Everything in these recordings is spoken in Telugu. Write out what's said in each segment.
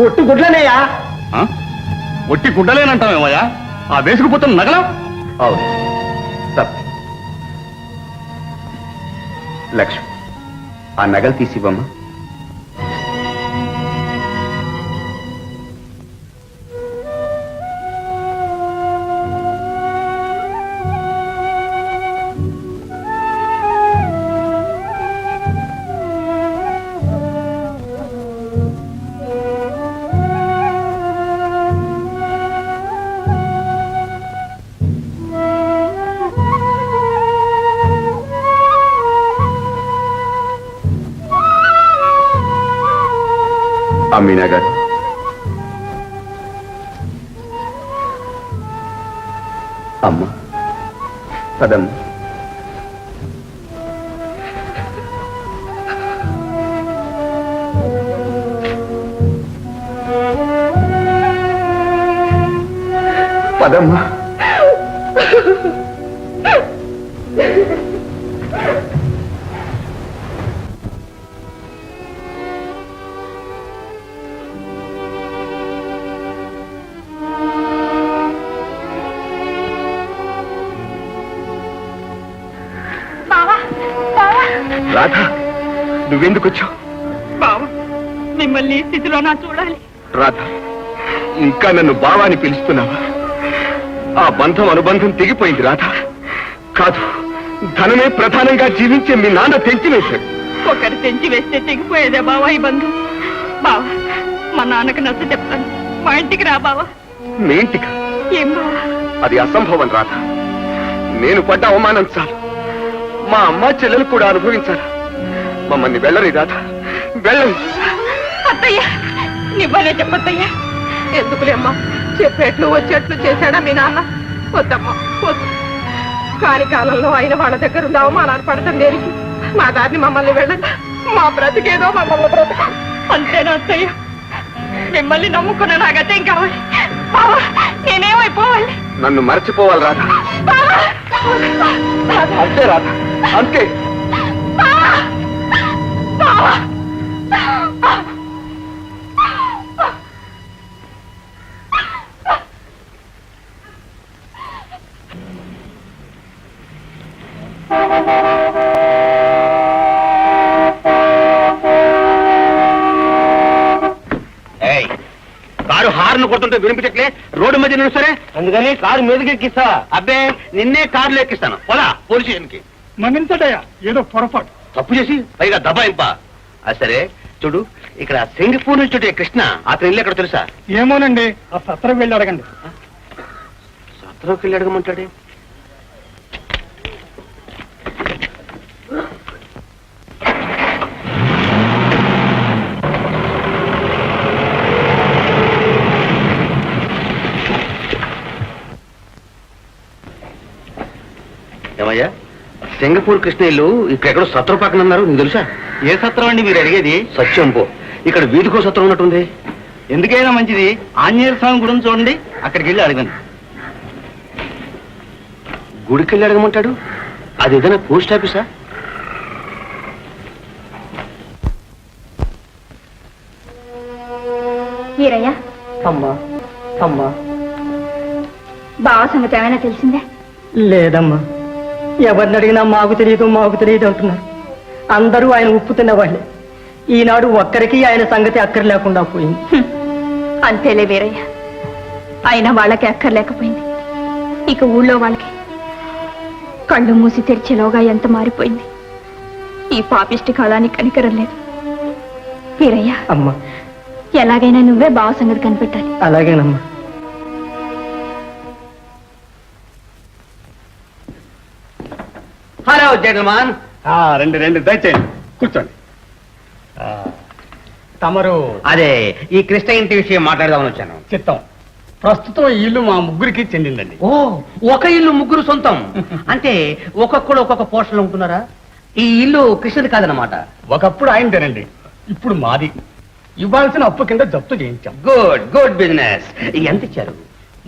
ఒట్టి గుడ్లనేయా? ఒట్టి గుడ్డలేనంటావేమయ్యా? ఆ వేసుకుపోతున్న నగల? అవును, తప్ప. లక్ష్మి, ఆ నగలు తీసివ్వమ్మా. మీనా గారు, అమ్మ పదమ్మ. పదమ్మ. రాధ, నువ్వెందుకు వచ్చావు? బావా, మిమ్మల్ని ఈ స్థితిలో నా చూడాలి. రాధ, ఇంకా నన్ను బావా అని పిలుస్తున్నావా? ఆ బంధం అనుబంధం తెగిపోయింది రాధ. కాదు, ధనమే ప్రధానంగా జీవించే మీ నాన్న తెంచివేశాడు. ఒకరు తెంచి వేస్తే తెగిపోయేదే బావా ఈ బంధం. బావా, మా నాన్నకు నచ్చ చెప్తాను, మా ఇంటికి రా బావా. మీ ఇంటికి? ఏం బావా? అది అసంభవం రాధ. నేను పడ్డ అవమానం చాలు, మా అమ్మ చెల్లెలు కూడా అనుభవించాలి. మమ్మల్ని వెళ్ళని రాధ, వెళ్ళని. అత్తయ్య, నివ్వనే చెప్పత్తయ్యా. ఎందుకులేమ్మా, చెప్పేట్లు వచ్చేట్లు చేశాడా మీ నాన్న? వద్దమ్మా, వద్దు. కాని కాలంలో అయిన వాళ్ళ దగ్గర ఉన్న అవమానాలు పడతాం దేనికి? మా దారిని మమ్మల్ని వెళ్ళండి, మా బ్రతికేదో మమ్మల్ని బ్రతక. అంతేనా అత్తయ్య? మిమ్మల్ని నమ్ముకున్న నా గతేం కావాలి? బావా, నేనేమైపోవాలి? నన్ను మర్చిపోవాలి రాధ. అంతే రాధ, అంతే. కారు హార్న్ కొడుతుంటే వినిపించట్లే, రోడ్డు మధ్య నిలుస్తారే, అందుకని కారు మీదకి ఎక్కిస్తా. అబ్బే, నిన్నే కారులో ఎక్కిస్తాను. పోలా పోలీస్ స్టేషన్కి. మన్నించటయ్యా, ఏదో పొరపాటు. తప్పు చేసి పైగా దబాయింప. సరే చూడు, ఇక్కడ సింగపూర్ నుంచి వచ్చే కృష్ణ, అతని ఇల్లు ఎక్కడ తెలుసా? ఏమోనండి, ఆ సత్రం వెళ్ళి అడగండి. సత్రంకి వెళ్ళి అడగమంటాడే. ఏమయ్యా, సింగపూర్ కృష్ణ ఇల్లు ఇక్కడెక్కడో సత్రం పక్కన అన్నారు, నీకు తెలుసా? ఏ సత్రం అండి మీరు అడిగేది? సత్యం పో, ఇక్కడ వీధికో సత్రం ఉన్నట్టుంది. ఎందుకైనా మంచిది, ఆంజనేయ స్వామి గురించి చూడండి, అక్కడికి వెళ్ళి అడగండి. గుడికి వెళ్ళి అడగమంటాడు? అది ఏదైనా పోస్ట్ ఆఫీసా? వీరయ్య, అమ్మా అమ్మా. బావ సంగతి ఏమైనా తెలిసిందే? లేదమ్మా, ఎవరిని అడిగినా మాకు తెలియదు అంటున్నారు. అందరూ ఆయన ఉప్పు తిన్నవాళ్ళే. ఈనాడు ఒక్కరికి ఆయన సంగతి అక్కర లేకుండా పోయింది. అంతేలే వీరయ్య, అయినా వాళ్ళకి అక్కర్లేకపోయింది. ఇక ఊళ్ళో వాళ్ళకి కళ్ళు మూసి తెరిచేలోగా ఎంత మారిపోయింది. ఈ పాపిష్టి కాలానికి కనికరం లేదు. వీరయ్య, అమ్మా, ఎలాగైనా నువ్వే బావ సంగతి కనిపెట్టాలి. అలాగేనమ్మా. Hello gentleman. రండి, దయచేయండి, కూర్చోండి. తమరు? అదే, ఈ కృష్ణ ఇంటి విషయం మాట్లాడదామని వచ్చాను. చిత్తం. ప్రస్తుతం ఈ ఇల్లు మా ముగ్గురికి చెందిందండి. ఓ, ఒక ఇల్లు ముగ్గురు సొంతం అంటే ఒక్కొక్కడు ఒక్కొక్క పోర్షన్లో ఉంటున్నారా? ఈ ఇల్లు కృష్ణది కాదనమాట. ఒకప్పుడు ఆయనదేనండి, ఇప్పుడు మాది. ఇవ్వాల్సిన అప్పు కింద జప్తు చేయించాం. Good good business. ఎంత ఇచ్చారు?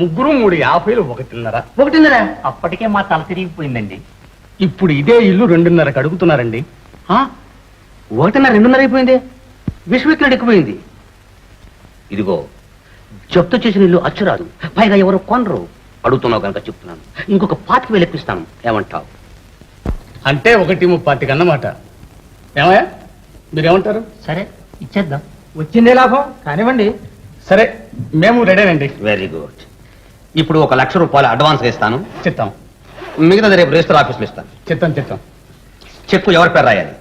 ముగ్గురు 3.50, 1.5. 1.5? అప్పటికే మా తల తిరిగిపోయిందండి. ఇప్పుడు ఇదే ఇల్లు 2.5కి అడుగుతున్నారండి. 1.5, 2.5 అయిపోయింది. విశ్వవిఖ్యాత ఎక్కువైంది. ఇదిగో జప్తు చేసిన ఇల్లు అచ్చురాదు, పైగా ఎవరు కొనరు. అడుగుతున్నావు కనుక చెప్తున్నాను. ఇంకొక 25,000 ఎక్కిస్తాను, ఏమంటావు? అంటే 1:30 అన్నమాట. ఏమయ్యా మీరేమంటారు? సరే ఇచ్చేద్దాం. వచ్చిందే లాభం కానివ్వండి. సరే మేము రెడీనండి. Very good. ఇప్పుడు 1,00,000 రూపాయలు అడ్వాన్స్ ఇస్తాను. చిత్తం మిగతాది రేపు రిజిస్టర్ ఆఫీస్లో ఇస్తాను. చిత్తం. చెక్కు ఎవరి పేరు రాయాలి?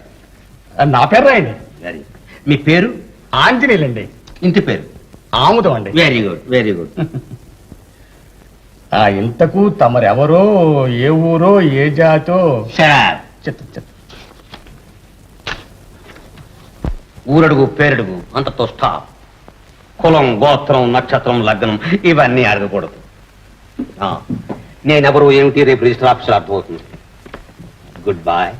నా పేరు రాయండి. Very good. మీ పేరు? ఆంజనేయులండి. ఇంటి పేరు? ఆముదం అండి. Very good, very good. ఇంతకు తమరెవరో, ఏ ఊరో, ఏ జాతో? చిత్తం. ఊరడుగు, పేరడుగు అంతతో స్టాప్. కులం, గోత్రం, నక్షత్రం, లగ్నం ఇవన్నీ అడగకూడదు. నేనెవరు ఏమిటి రేపు రిజిస్టర్ ఆఫీసర్ అర్థమవుతుంది. Good boy.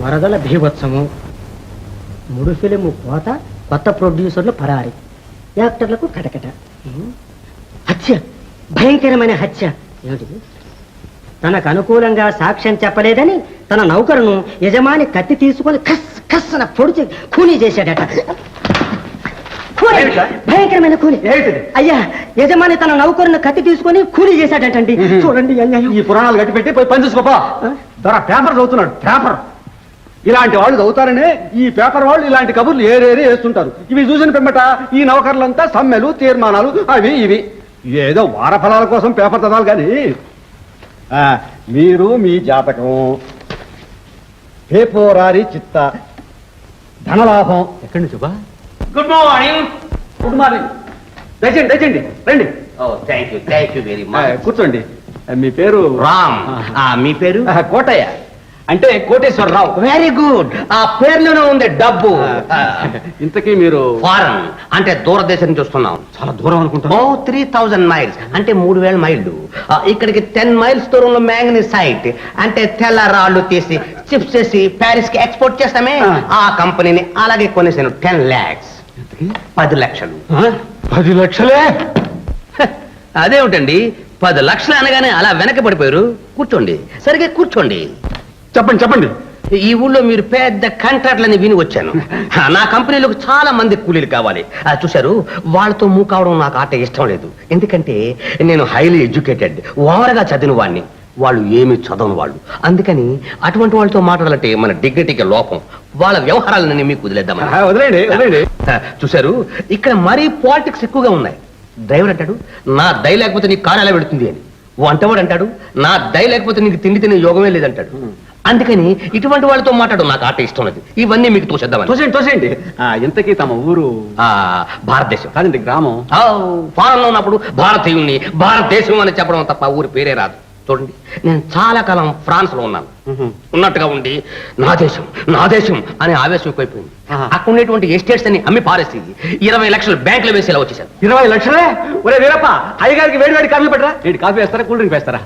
వరదల భీభత్సము, ముడు ఫిలిము కోత, కొత్త ప్రొడ్యూసర్లు పరారి, యాక్టర్లకు కటకట. హత్య, భయంకరమైన హత్య. ఏమిటిది? తనకు అనుకూలంగా సాక్ష్యం చెప్పలేదని తన నౌకరును యజమాని కత్తి తీసుకొని కస్సన పొడిచి కూలీ చేశాడట. భయంకరమైన కూలీ. అయ్యా, యజమాని తన నౌకరును కత్తి తీసుకొని కూలీ చేశాడటండి. చూడండి అన్యాయం. ఈ పురాణాలు కట్టిపెట్టి పోయి పని చూసుకోపా. పేపర్ చదువుతున్నాడు, పేపర్. ఇలాంటి వాళ్ళు చదువుతారనే ఈ పేపర్ వాళ్ళు ఇలాంటి కబుర్లు ఏరేరే వేస్తుంటారు. ఇవి చూసిన పిమ్మట ఈ నౌకర్లంతా సమ్మెలు, తీర్మానాలు, అవి ఇవి ఏదో వారఫలాల కోసం పేపర్ చదవాలి. కానీ మీరు మీ జాతకం, పేపోరారి చిత్త, ధనలాభం ఎక్కడి నుంచి బా? Good morning. Good morning. దయచేయండి రండి. Thank you very much. కూర్చోండి. మీ పేరు? రామ్. మీ పేరు? కోటయ్య, అంటే కోటేశ్వరరావు. Very good. ఆ పేర్లోనే ఉంది డబ్బు. ఇంతకీ మీరు? ఫారెన్, అంటే దూరదేశం నుంచి వస్తున్నాం. చాలా దూరం అనుకుంటా. 3000 మైల్స్, అంటే 3000 మైళ్ళు. ఇక్కడికి 10 మైల్స్ దూరంలో మ్యాంగనీసైట్, అంటే తెల్ల రాళ్ళు తీసి చిప్స్ చేసి ప్యారిస్ కి ఎక్స్పోర్ట్ చేస్తామే, ఆ కంపెనీని అలాగే కొనేసాను. 10 lakhs. 10 లక్షలు. 10 లక్షలే? అదేమిటండి 10 లక్షలు అనగానే అలా వెనక పడిపోయారు? కూర్చోండి, సరిగ్గా కూర్చోండి. చెప్పండి. ఈ ఊళ్ళో మీరు పెద్ద కాంట్రాక్ట్లని విని వచ్చాను. నా కంపెనీలకు చాలా మంది కూలీలు కావాలి. చూశారు, వాళ్ళతో మూవ్ కావడం నాకు ఆట ఇష్టం లేదు. ఎందుకంటే నేను హైలీ ఎడ్యుకేటెడ్, ఓవర్గా చదివిన వాడిని, వాళ్ళు ఏమి చదవని వాళ్ళు. అందుకని అటువంటి వాళ్ళతో మాట్లాడాలంటే మన డిగ్నిటీకి లోపం. వాళ్ళ వ్యవహారాలను మీకు వదిలేద్దామని. వదిలేండి. చూశారు, ఇక్కడ మరీ పాలిటిక్స్ ఎక్కువగా ఉన్నాయి. డ్రైవర్ అంటాడు, నా దయ లేకపోతే నీకు కారు ఎలా పెడుతుంది అని. వంటవాడు అంటాడు, నా దయ లేకపోతే నీకు తిండి తినే యోగమే లేదంటాడు. అందుకని ఇటువంటి వాళ్ళతో మాట్లాడడం నాకు ఆట ఇష్టం లేదు. ఇవన్నీ మీకు తోసేద్దామని. తోసేయండి. ఇంతకీ తమ ఊరు? భారతదేశం కాదండి, గ్రామం. ఫారెన్ లో ఉన్నప్పుడు భారతీయుణ్ణి, భారతదేశం అని చెప్పడం తప్ప ఊరి పేరే రాదు. చూడండి, నేను చాలా కాలం ఫ్రాన్స్ లో ఉన్నాను. ఉన్నట్టుగా ఉండి నా దేశం అనే ఆవేశం ఎక్కువైపోయింది. అక్కడ ఉండేటువంటి ఎస్టేట్స్ అని అమ్మి పారేసి 20 లక్షలు బ్యాంకులో వేసేలా వచ్చేసాను. 20 లక్షలే? ఒరే వీరప్ప, అయ్యగారికి వేడి కాఫీ పెట్టరా? ఏంటి, కాఫీ వేస్తారా, కూల్ డ్రింక్ వేస్తారా?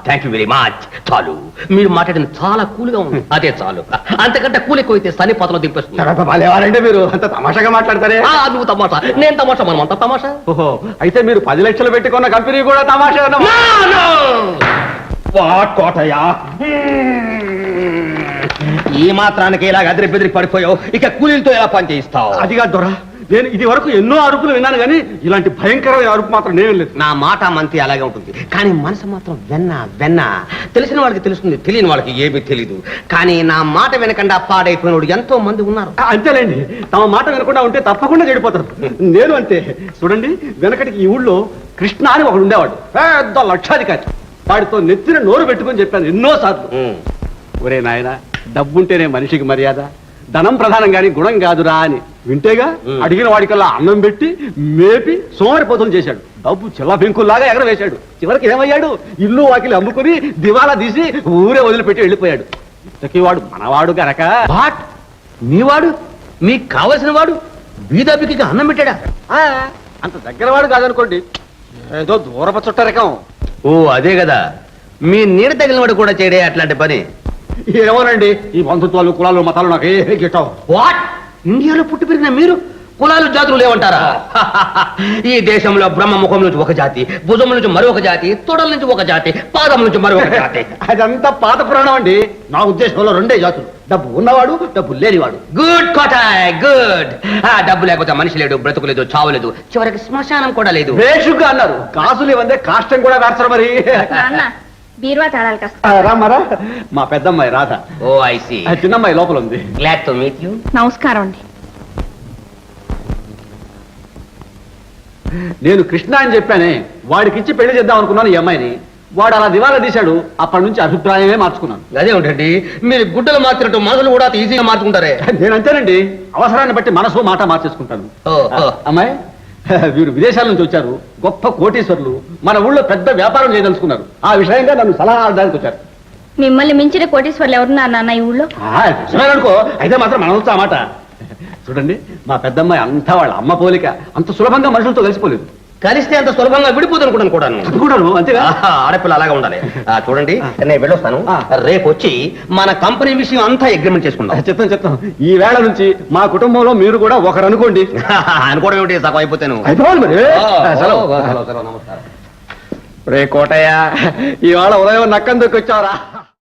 Thank you very much. చాలు, మీరు మాట్లాడింది చాలా కూల్గా ఉంది. అదే చాలు. అంతకంటే కూల్ ఎక్కువైతే సనిపాతలో దింపేస్తుంది. మీరు అంత తమాషాగా మాట్లాడతారే? నువ్వు తమాషా, నేను తమాషా, మనం అంత తమాషా. ఓహో, అయితే మీరు 10 లక్షలు పెట్టుకున్న కంపెనీ కూడా తమాషా? కోటయ్యా, ఈ మాత్రానికి ఇలాగ అదిరి బెదిరి పడిపోయావు, ఇక కూలీలతో ఎలా పని చేయిస్తావు? అదిగా దొర, నేను ఇది వరకు ఎన్నో అరుపులు విన్నాను, కానీ ఇలాంటి భయంకరమైన అరుపు మాత్రం నేను లేదు. నా మాట మంతి అలాగే ఉంటుంది, కానీ మనసు మాత్రం వెన్న. తెలిసిన వాళ్ళకి తెలుస్తుంది, తెలియని వాళ్ళకి ఏమీ తెలీదు. కానీ నా మాట వినకుండా పాడైపోయినోడు ఎంతో మంది ఉన్నారు. అంతేలేండి, తమ మాట వినకుండా ఉంటే తప్పకుండా చెడిపోతారు. నేను అంతే. చూడండి, వెనకటికి ఈ ఊళ్ళో కృష్ణ అని ఒకడు ఉండేవాడు, పెద్ద లక్షాధికారి. వాడితో నెత్తిన నోరు పెట్టుకొని చెప్పాను ఎన్నోసార్లు, ఒరే నాయన, డబ్బుంటేనే మనిషికి మర్యాద, ధనం ప్రధానం గాని గుణం కాదురా అని. వింటేగా, అడిగిన వాడికల్లా అన్నం పెట్టి మేపి సోమరిపోతులు చేశాడు. డబ్బు చిల్ల పెంకుల్లాగా ఎగరవేశాడు. చివరికి ఏమయ్యాడు, ఇల్లు వాకిలి అమ్ముకుని దివాలా తీసి ఊరే వదిలిపెట్టి వెళ్ళిపోయాడు. ఇంతకీ వాడు మనవాడు గనక. వాట్, మీవాడు, మీకు కావలసిన వాడు బీదాపికి అన్నం పెట్టాడా? అంత దగ్గర వాడు కాదనుకోండి, ఏదో దూరప చుట్ట రకం. ఓ అదే కదా, మీ నీడ తగిలిన వాడు కూడా చేయడే అట్లాంటి పని. ఏమోనండి, ఈ బంధుత్వాలు, కులాలు, మతాలు నాకు ఏ గిట్టవు. వాట్, ఇండియాలో పుట్టి పెరిగిన మీరు కులాలు జాతులు లేవంటారా? ఈ దేశంలో బ్రహ్మ ముఖం నుంచి ఒక జాతి, భుజం నుంచి మరొక జాతి, తొడల నుంచి ఒక జాతి, పాదం నుంచి మరొక జాతి. అదంతా పాత పురాణం అండి. నా ఉద్దేశంలో 2 జాతులు, డబ్బు ఉన్నవాడు, డబ్బు లేనివాడు. గుడ్ కోటాయ్, గుడ్. డబ్బు లేకపోతే మనిషి లేడు, బ్రతుకు లేదు, చావు లేదు, చివరికి శ్మశానం కూడా లేదు. బేషుగ్గా అన్నారు. కాసులు ఇవ్వందే కాష్టం కూడా వేస్తారు మరి. నాన్న బీరువా తాళాలి కాస్త. రామారా, మా పెద్దమ్మాయి రాధ. ఓ ఐ సీ. చిన్నమ్మాయి లోపల ఉంది. Glad to meet you. నమస్కారం అండి. నేను కృష్ణ అని చెప్పానే, వాడికిచ్చి పెళ్లి చేద్దాం అనుకున్నాను ఈ అమ్మాయిని. వాడు అలా దివాలా తీశాడు. అప్పటి నుంచి అభిప్రాయమే మార్చుకున్నాను. అదే ఉంటండి, మీరు గుడ్డలు మార్చినట్టు మనసులు కూడా ఈజీగా మార్చుకుంటారే. నేను అంతేనండి, అవసరాన్ని బట్టి మనసు మాట మార్చేసుకుంటాను. ఓ. అమ్మాయి, వీరు విదేశాల నుంచి వచ్చారు, గొప్ప కోటీశ్వరులు, మన ఊళ్ళో పెద్ద వ్యాపారం చేయదలుచుకున్నారు. ఆ విషయంగా నన్ను సలహా అడడానికి వచ్చారు. మిమ్మల్ని మించిన కోటీశ్వర్లు ఎవరున్నారు నాన్న ఈ ఊళ్ళో? నిజమేననుకో, అయితే మాత్రం మనం ఆ మాట. చూడండి, మా పెద్దమ్మాయి అంతా వాళ్ళ అమ్మ పోలిక. అంత సులభంగా మనుషులతో కలిసిపోలేదు. కలిస్తే అంత సులభంగా విడిపోదు అనుకున్నాను కూడాను. అనుకున్నాను అంతేగా. ఆడపిల్ల అలాగా ఉండాలి. చూడండి, నేను వెళ్ళొస్తాను. రేపు వచ్చి మన కంపెనీ విషయం అంతా అగ్రిమెంట్ చేసుకుందాం. చెప్తాం. ఈ వేళ నుంచి మా కుటుంబంలో మీరు కూడా ఒకరు అనుకోండి. అనుకోవడం ఏమిటి, సగం అయిపోతాను. అయిపోవాలి మరి. సెలవు. నమస్కారం. రే కోటయ్య, ఇవాళ ఉదయం నక్కం దొక్కొచ్చావరా.